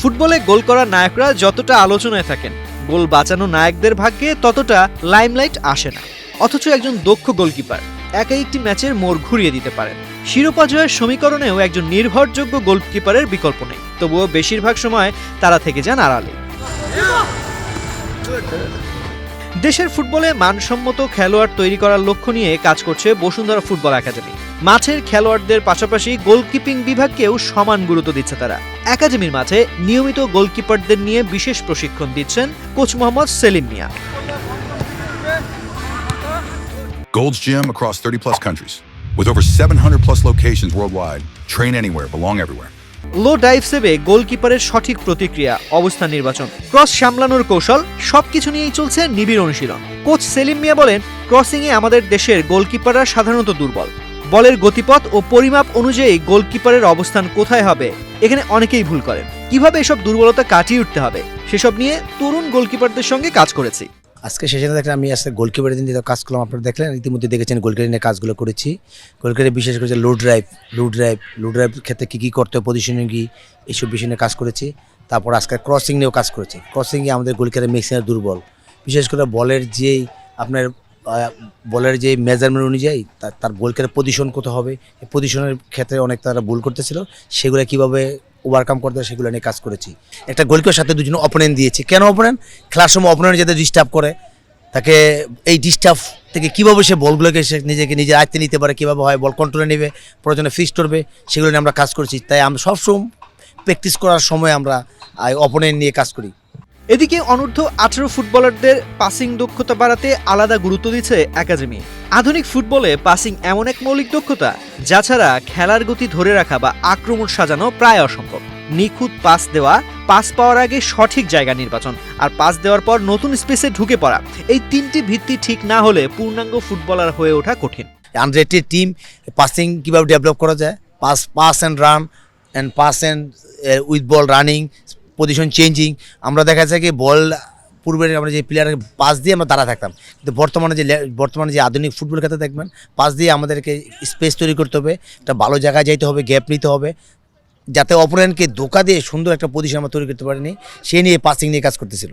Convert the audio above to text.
ফুটবলে গোল করা নায়করা যতটা আলোচনায় থাকেন, গোল বাঁচানো নায়কদের ভাগ্যে ততটা লাইমলাইট আসে না। অথচ একজন দক্ষ গোলকিপার একাই একটি ম্যাচের মোড় ঘুরিয়ে দিতে পারেন। শিরোপা জয়ের সমীকরণেও একজন নির্ভরযোগ্য গোলকিপারের বিকল্প নেই, তবুও বেশিরভাগ সময় তারা থেকে যান আড়ালে। দেশের ফুটবলে মানসম্মত খেলোয়াড় তৈরি করার লক্ষ্য নিয়ে কাজ করছে বসুন্ধরা ফুটবল একাডেমি। মাঠের খেলোয়াড়দের পাশাপাশি গোলকিপিং বিভাগকেও সমান গুরুত্ব দিচ্ছে তারা। একাডেমির মাঠে নিয়মিত গোলকিপারদের নিয়ে বিশেষ প্রশিক্ষণ দিচ্ছেন coach Mohammad Selim Mia. Gold's Gym across 30 plus countries with over 700 plus locations worldwide. Train anywhere, belong everywhere. Low dive সেভে গোলকিপারের সঠিক প্রতিক্রিয়া, অবস্থান নির্বাচন, ক্রস সামলানোর কৌশল সবকিছু নিয়েই চলছে নিবিড় অনুশীলন। কোচ সেলিম মিয়া বলেন, ক্রসিংয়ে আমাদের দেশের গোলকিপাররা সাধারণত দুর্বল। বলের গতিপথ ও পরিমাপ অনুযায়ী গোলকিপারের অবস্থান কোথায় হবে এখানে অনেকেই ভুল করেন। কিভাবে এসব দুর্বলতা কাটিয়ে উঠতে হবে সেসব নিয়ে তরুণ গোলকিপারদের সঙ্গে কাজ করেছি। আজকে সেখানে দেখলেন আমি আজকে গোলকিপারের দিন যেটা কাজ করলাম, আপনারা দেখলেন ইতিমধ্যে দেখেছেন গোলকিপার নিয়ে কাজগুলো করেছি। গোলকিপারে বিশেষ করে লো ড্রাইভ ক্ষেত্রে কী করতে হবে, পজিশনিং কি, এইসব বিষয় নিয়ে কাজ করেছি। তারপর আজকে ক্রসিং নিয়েও কাজ করেছি। ক্রসিংয়ে আমাদের গোলকিপারের ম্যাক্সিমাম দুর্বল, বিশেষ করে বলের যে মেজারমেন্ট অনুযায়ী তার গোলকিপারের পজিশন কত হবে, এই পজিশনের ক্ষেত্রে অনেক তারা ভুল করতেছিল, সেগুলো কীভাবে ওভারকাম করতে হয় সেগুলো নিয়ে কাজ করেছি। একটা গোলকিপারের সাথে দুজন অপোনেন্ট দিয়েছি। কেন অপোনেন্ট? খেলার সময় অপোনেন্ট যাতে ডিস্টার্ব করে, তাকে এই ডিস্টার্ব থেকে কীভাবে সে বলগুলোকে সে নিজের আয়ত্তে নিতে পারে, কীভাবে হয় বল কন্ট্রোলে নেবে, প্রয়োজনে ফিক্স করবে, সেগুলো নিয়ে আমরা কাজ করছি। তাই আমরা সবসময় প্র্যাকটিস করার সময় আমরা অপোনেন্ট নিয়ে কাজ করি। এদিকে অনূর্ধ্ব 18 ফুটবলারদের পাসিং দক্ষতা বাড়াতে আলাদা গুরুত্ব দিচ্ছে একাডেমি। আধুনিক ফুটবলে পাসিং এমন এক মৌলিক দক্ষতা যা ছাড়া খেলার গতি ধরে রাখা বা আক্রমণ সাজানো প্রায় অসম্ভব। নিখুঁত পাস দেওয়া, পাস পাওয়ার আগে সঠিক জায়গা নির্বাচন, আর পাস দেওয়ার পর নতুন স্পেসে ঢুকে পড়া, এই তিনটি ভিত্তি ঠিক না হলে পূর্ণাঙ্গ ফুটবলার হয়ে ওঠা কঠিন। আন্ডার-18 টিম পাসিং কীভাবে ডেভেলপ করা যায়, pass and run pass and with ball running, position changing. আমরা দেখা যায় কি বল পূর্বে আমরা যে প্লেয়ারকে পাস দিয়ে আমরা দাঁড়া থাকতাম, কিন্তু বর্তমানে যে আধুনিক ফুটবল ক্ষেত্রে দেখবেন পাস দিয়ে আমাদেরকে স্পেস তৈরি করতে হবে, একটা ভালো জায়গায় যাইতে হবে, গ্যাপ নিতে হবে, যাতে অপোনেন্টকে ধোকা দিয়ে সুন্দর একটা পজিশন আমরা তৈরি করতে পারিনি, সে নিয়ে পাসিং নিয়ে কাজ করতেছিল।